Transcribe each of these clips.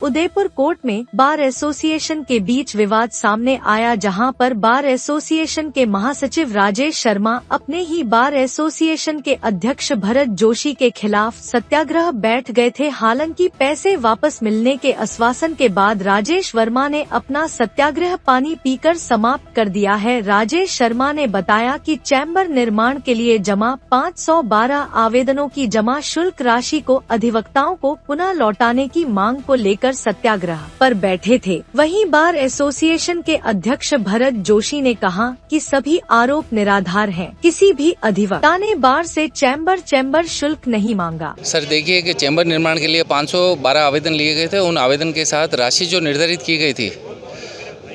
Udaipur court में bar association के बीच विवाद सामने आया, जहां पर बार एसोसिएशन के महासचिव राजेश शर्मा अपने ही बार एसोसिएशन के अध्यक्ष भरत जोशी के खिलाफ सत्याग्रह बैठ गए थे। हालांकि पैसे वापस मिलने के आश्वासन के बाद राजेश वर्मा ने अपना सत्याग्रह पानी पीकर समाप्त कर दिया है। राजेश शर्मा ने बताया कि चैम्बर निर्माण के लिए जमा 512 आवेदनों की जमा शुल्क राशि को अधिवक्ताओं को पुनः लौटाने की मांग को लेकर सत्याग्रह पर बैठे थे। वहीं बार एसोसिएशन के अध्यक्ष भरत जोशी ने कहा कि सभी आरोप निराधार हैं। किसी भी अधिवक्ता ने बार से चैम्बर शुल्क नहीं मांगा। सर देखिए कि चैम्बर निर्माण के लिए 512 आवेदन लिए गए थे। उन आवेदन के साथ राशि जो निर्धारित की गई थी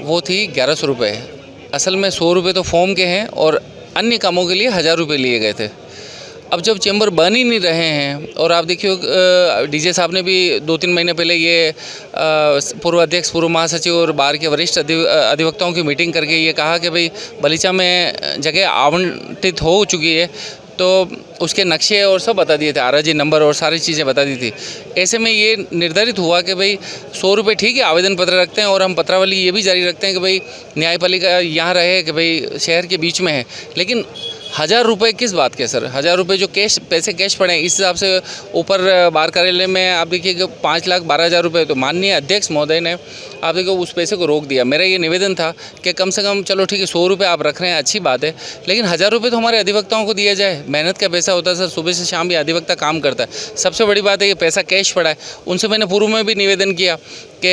वो थी 1100 रुपये। असल में 100 रुपये तो फॉर्म के हैं और अन्य कामों के लिए 1000 रुपये लिए गए थे। अब जब चैम्बर बन ही नहीं रहे हैं और आप देखिए डीजे साहब ने भी 2-3 महीने पहले ये पूर्व अध्यक्ष, पूर्व महासचिव और बार के वरिष्ठ अधिवक्ताओं की मीटिंग करके ये कहा कि भाई बलीचा में जगह आवंटित हो चुकी है, तो उसके नक्शे और सब बता दिए थे, आरजी नंबर और सारी चीज़ें बता दी थी। ऐसे में ये निर्धारित हुआ कि भाई 100 रुपये ठीक है, आवेदन पत्र रखते हैं और हम पत्रावली ये भी जारी रखते हैं कि भाई न्यायपालिका यहाँ रहे, कि भाई शहर के बीच में है। लेकिन 1000 रुपये किस बात के सर? 1000 रुपये जो पैसे कैश पड़े हैं, इस हिसाब से ऊपर बार कार्यालय में आप देखिए कि 5,12,000 रुपये तो माननीय अध्यक्ष महोदय ने आप देखो उस पैसे को रोक दिया। मेरा ये निवेदन था कि कम से कम चलो ठीक है 100 रुपये आप रख रहे हैं, अच्छी बात है, लेकिन 1000 रुपये तो हमारे अधिवक्ताओं को दिया जाए। मेहनत का पैसा होता है सर, सुबह से शाम भी अधिवक्ता काम करता है। सबसे बड़ी बात है कि पैसा कैश पड़ा है। उनसे मैंने पूर्व में भी निवेदन किया कि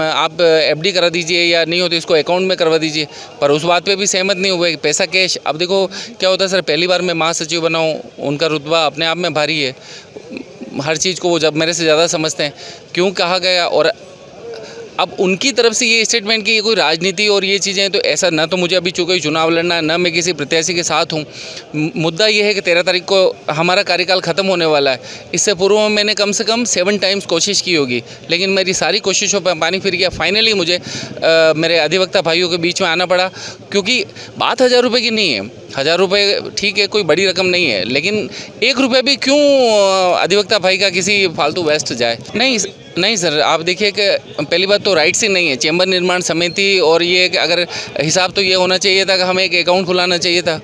आप FD करा दीजिए या नहीं हो तो इसको अकाउंट में करवा दीजिए, पर उस बात पे भी सहमत नहीं हुए। पैसा कैश, अब देखो क्या होता है सर, पहली बार मैं महासचिव बना हूँ, उनका रुतबा अपने आप में भारी है, हर चीज़ को वो जब मेरे से ज़्यादा समझते हैं। क्यों कहा गया, और अब उनकी तरफ से ये स्टेटमेंट कि ये कोई राजनीति और ये चीज़ें हैं, तो ऐसा ना तो मुझे अभी चूँकि चुनाव लड़ना है, ना मैं किसी प्रत्याशी के साथ हूँ। मुद्दा ये है कि 13 तारीख को हमारा कार्यकाल ख़त्म होने वाला है। इससे पूर्व में मैंने कम से कम 7 टाइम्स कोशिश की होगी, लेकिन मेरी सारी कोशिशों पर पानी फिर गया। फाइनली मुझे मेरे अधिवक्ता भाइयों के बीच में आना पड़ा, क्योंकि बात 1000 रुपये की नहीं है। 1000 रुपये ठीक है, कोई बड़ी रकम नहीं है, लेकिन 1 रुपये भी क्यों अधिवक्ता भाई का किसी फालतू वेस्ट जाए? नहीं सर, आप देखिए कि पहली बात तो राइट्स ही नहीं है चैम्बर निर्माण समिति, और ये अगर हिसाब तो ये होना चाहिए था कि हमें एक अकाउंट खुलाना चाहिए था,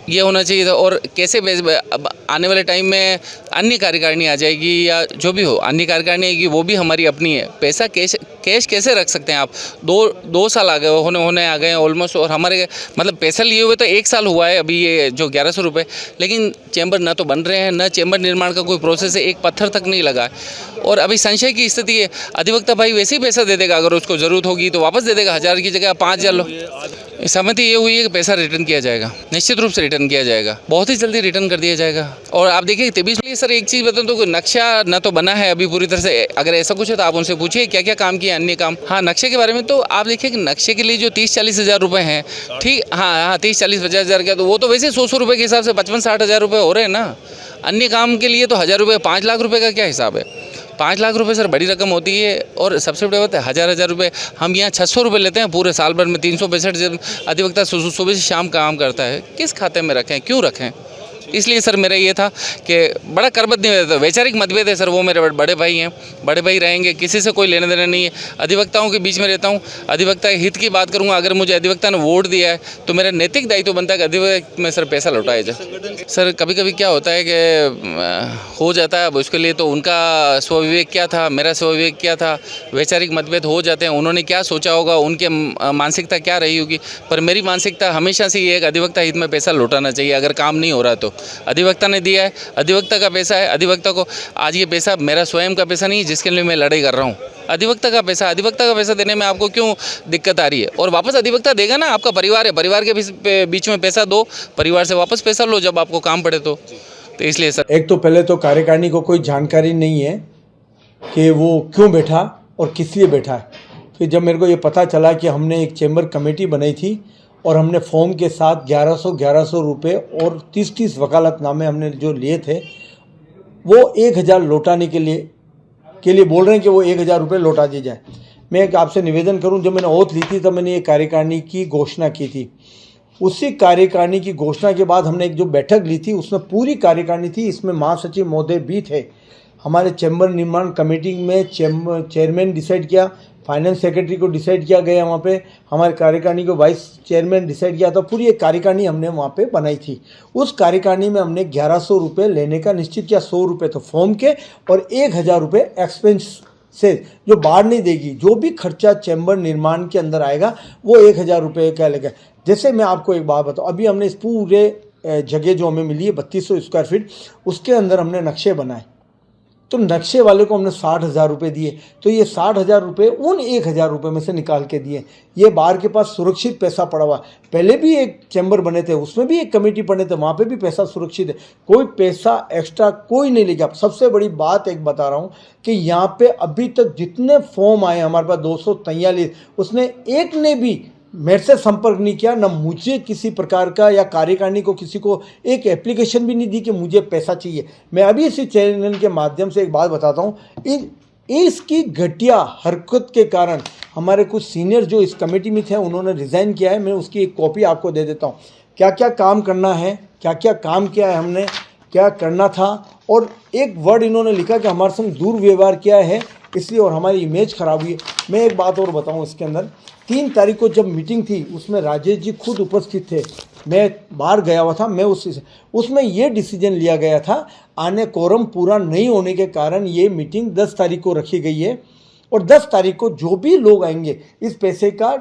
ये होना चाहिए था। और कैसे अब आने वाले टाइम में अन्य कार्यकारिणी आ जाएगी या जो भी हो, अन्य कार्यकारिणी आएगी, वो भी हमारी अपनी है। पैसा कैश कैसे रख सकते हैं आप? दो साल आ गए होने आ गए हैं ऑलमोस्ट, और हमारे मतलब पैसा लिए हुए तो 1 साल हुआ है अभी ये जो 1100 रुपये, लेकिन चैम्बर ना तो बन रहे हैं, ना चैम्बर निर्माण का कोई प्रोसेस है, एक पत्थर तक नहीं लगा है। और अभी संशय की स्थिति है। अधिवक्ता भाई वैसे ही पैसा दे देगा, अगर उसको ज़रूरत होगी तो वापस दे देगा, 1000 की जगह 5000 लो। सहमति ये हुई है कि पैसा रिटर्न किया जाएगा, निश्चित रूप से रिटर्न किया जाएगा, बहुत ही जल्दी रिटर्न कर दिया जाएगा। और आप देखिए इसलिए सर एक चीज़ बताऊँ तो नक्शा ना तो बना है अभी पूरी तरह से। अगर ऐसा कुछ है तो आप उनसे पूछिए क्या क्या काम किया, अन्य काम। हाँ, नक्शे के बारे में तो आप देखिए कि नक्शे के लिए जो 30-40 हज़ार रुपये हैं, ठीक, हाँ 30-40-50 हज़ार का, तो वो तो वैसे 100 रुपये के हिसाब से 55-60 हज़ार रुपये हो रहे हैं ना। अन्य काम के लिए तो 1000 रुपये, 5 लाख रुपये का क्या हिसाब है? 5 लाख रुपए सर बड़ी रकम होती है। और सबसे बड़ी बात है 1000 रुपये, हम यहाँ 600 रुपये लेते हैं पूरे साल भर में। 365 अधिवक्ता सुबह से शाम काम करता है, किस खाते में रखें, क्यों रखें? इसलिए सर मेरा ये था कि बड़ा करबद्ध निवेदन था। वैचारिक मतभेद है सर, वो मेरे बड़े भाई हैं, बड़े भाई रहेंगे, किसी से कोई लेना देना नहीं है। अधिवक्ताओं के बीच में रहता हूँ, अधिवक्ता के हित की बात करूँगा। अगर मुझे अधिवक्ता ने वोट दिया है तो मेरा नैतिक दायित्व बनता है कि अधिवक्ता में सर पैसा लौटाया जाए। सर कभी कभी क्या होता है कि हो जाता है, अब उसके लिए तो उनका स्वविवेक क्या था, मेरा स्वविवेक क्या था, वैचारिक मतभेद हो जाते हैं। उन्होंने क्या सोचा होगा, उनके मानसिकता क्या रही होगी, पर मेरी मानसिकता हमेशा से ये है कि अधिवक्ता हित में पैसा लौटाना चाहिए अगर काम नहीं हो रहा तो। अधिवक्ता ने दिया है, अधिवक्ता का पैसा है, अधिवक्ता को आज ये पैसा मेरा स्वयं का पैसा नहीं जिसके लिए मैं लड़ाई कर रहा हूँ, अधिवक्ता का पैसा देने में आपको क्यों दिक्कत आ रही है? और वापस अधिवक्ता देगा ना, आपका परिवार है, परिवार के बीच में पैसा दो, परिवार से वापस पैसा लो जब आपको काम पड़े तो इसलिए सर। एक तो पहले तो कार्यकारिणी को कोई जानकारी नहीं है कि वो क्यों बैठा और किस लिए बैठा है। फिर जब मेरे को ये पता चला कि हमने एक चैम्बर कमेटी बनाई थी और हमने फॉर्म के साथ 1100 रुपये और 30 वकालतनामे हमने जो लिए थे, वो 1000 लौटाने के लिए बोल रहे हैं कि वो 1000 रुपये लौटा दिए जाए। मैं एक आपसे निवेदन करूं, जब मैंने ओथ ली थी तब मैंने ये कार्यकारिणी की घोषणा की थी। उसी कार्यकारिणी की घोषणा के बाद हमने एक जो बैठक ली थी उसमें पूरी कार्यकारिणी थी, इसमें महासचिव महोदय भी थे, हमारे चैम्बर निर्माण कमेटी में चेयरमैन डिसाइड किया, फाइनेंस सेक्रेटरी को डिसाइड किया गया, वहाँ पे हमारे कार्यकारिणी को वाइस चेयरमैन डिसाइड किया था। पूरी एक कार्यकारिणी हमने वहाँ पे बनाई थी। उस कार्यकारिणी में हमने 1100 रुपये लेने का निश्चित किया। 100 रुपये तो फॉर्म के और 1000 रुपये एक्सपेंस से, जो बाढ़ नहीं देगी, जो भी खर्चा चैम्बर निर्माण के अंदर आएगा वो 1000 रुपये का लगेगा। जैसे मैं आपको एक बात बताऊँ, अभी हमने इस पूरे जगह जो हमें मिली है 3200 स्क्वायर फीट, उसके अंदर हमने नक्शे बनाए, तो नक्शे वाले को हमने 60,000 रुपये दिए। तो ये 60,000 रुपये उन 1000 रुपये में से निकाल के दिए। ये बाहर के पास सुरक्षित पैसा पड़ा हुआ। पहले भी एक चैम्बर बने थे, उसमें भी एक कमेटी बने थे, वहाँ पे भी पैसा सुरक्षित है। कोई पैसा एक्स्ट्रा कोई नहीं ले गया। सबसे बड़ी बात एक बता रहा हूँ कि यहाँ पे अभी तक जितने फॉर्म आए हमारे पास 243, उसने एक ने भी मेरे से संपर्क नहीं किया, ना मुझे किसी प्रकार का या कार्यकारिणी को किसी को एक एप्लीकेशन भी नहीं दी कि मुझे पैसा चाहिए। मैं अभी इसी चैनल के माध्यम से एक बात बताता हूँ, इसकी घटिया हरकत के कारण हमारे कुछ सीनियर जो इस कमेटी में थे उन्होंने रिज़ाइन किया है। मैं उसकी एक कॉपी आपको दे देता हूँ, क्या क्या काम करना है, क्या क्या काम किया है हमने, क्या करना था। और एक वर्ड इन्होंने लिखा कि हमारे संग दुर्व्यवहार किया है इसलिए और हमारी इमेज खराब हुई है। मैं एक बात और बताऊं, इसके अंदर 3 तारीख को जब मीटिंग थी उसमें राजेश जी खुद उपस्थित थे, मैं बाहर गया हुआ था। मैं उसमें ये डिसीजन लिया गया था, आने कोरम पूरा नहीं होने के कारण ये मीटिंग 10 तारीख को रखी गई है और 10 तारीख को जो भी लोग आएंगे इस पैसे का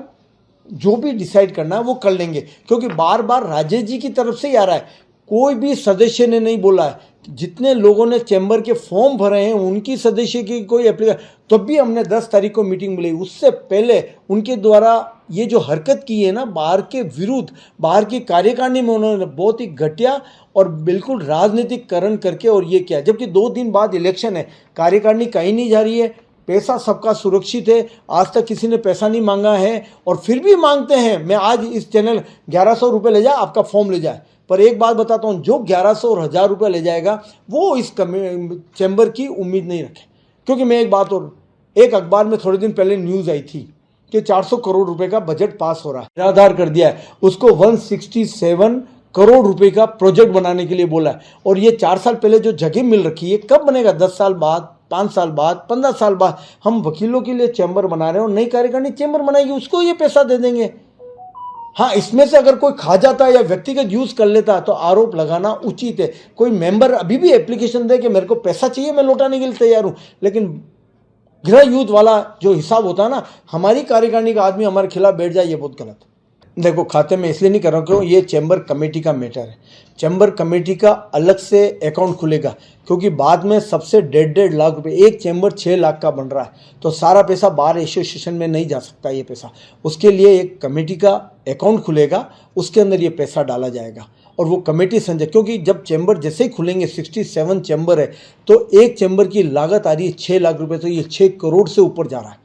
जो भी डिसाइड करना है वो कर लेंगे, क्योंकि बार बार राजेश जी की तरफ से ही आ रहा है। कोई भी सदस्य ने नहीं बोला है, जितने लोगों ने चैम्बर के फॉर्म भरे हैं उनकी सदस्य की कोई एप्लीकेशन, तब भी हमने 10 तारीख को मीटिंग बुलाई। उससे पहले उनके द्वारा ये जो हरकत की है ना बाहर के विरुद्ध, बाहर की कार्यकारिणी में उन्होंने बहुत ही घटिया और बिल्कुल राजनीतिकरण करके और ये किया, जबकि 2 दिन बाद इलेक्शन है, कार्यकारिणी कहीं नहीं जा रही है, पैसा सबका सुरक्षित है, आज तक किसी ने पैसा नहीं मांगा है और फिर भी मांगते हैं। मैं आज इस चैनल 1100 रुपये ले जाए, आपका फॉर्म ले जाए, पर एक बात बताता हूँ, जो 1100 और 1000 रुपये ले जाएगा वो इस चैम्बर की उम्मीद नहीं रखे। क्योंकि मैं एक बात और, एक अखबार में थोड़े दिन पहले न्यूज़ आई थी कि 400 करोड़ रुपए का बजट पास हो रहा है, निराधार कर दिया है, उसको 167 करोड़ रुपए का प्रोजेक्ट बनाने के लिए बोला है। और ये 4 साल पहले जो जगह मिल रखी है, कब बनेगा? 10 साल बाद, 5 साल बाद, 15 साल बाद। हम वकीलों के लिए चैम्बर बना रहे हैं और नई कार्यकारिणी चैम्बर बनाएगी, उसको ये पैसा दे देंगे। हाँ, इसमें से अगर कोई खा जाता है या व्यक्तिगत यूज कर लेता है तो आरोप लगाना उचित है। कोई मेंबर अभी भी एप्लीकेशन दे कि मेरे को पैसा चाहिए, मैं लौटाने के लिए तैयार हूं, लेकिन गृह युद्ध वाला जो हिसाब होता है ना, हमारी कार्यकारिणी का आदमी हमारे खिलाफ बैठ जाए, ये बहुत गलत है। देखो, खाते में इसलिए नहीं कर रहा हूँ क्यों, ये चैम्बर कमेटी का मैटर है। चैम्बर कमेटी का अलग से अकाउंट खुलेगा, क्योंकि बाद में सबसे 1.5 लाख रुपए, एक चैम्बर 6 लाख का बन रहा है, तो सारा पैसा बार एसोसिएशन में नहीं जा सकता ये पैसा। उसके लिए एक कमेटी का अकाउंट खुलेगा, उसके अंदर ये पैसा डाला जाएगा और वो कमेटी संजय, क्योंकि जब चैम्बर जैसे ही खुलेंगे, 67 चैम्बर है, तो एक चैम्बर की लागत आ रही है 6 लाख रुपए, तो ये 6 करोड़ से ऊपर जा रहा है,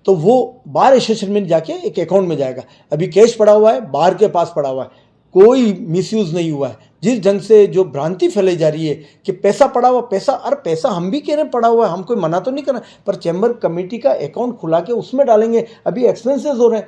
तो वो बार एसोसिएशन में जाके एक अकाउंट में जाएगा। अभी कैश पड़ा हुआ है, बार के पास पड़ा हुआ है, कोई मिसयूज नहीं हुआ है। जिस ढंग से जो भ्रांति फैलाई जा रही है कि पैसा पड़ा हुआ, पैसा, अरे पैसा हम भी कह रहे हैं पड़ा हुआ है, हम कोई मना तो नहीं कर रहे, पर चैम्बर कमेटी का अकाउंट खुला के उसमें डालेंगे। अभी एक्सपेंसेस हो रहे हैं,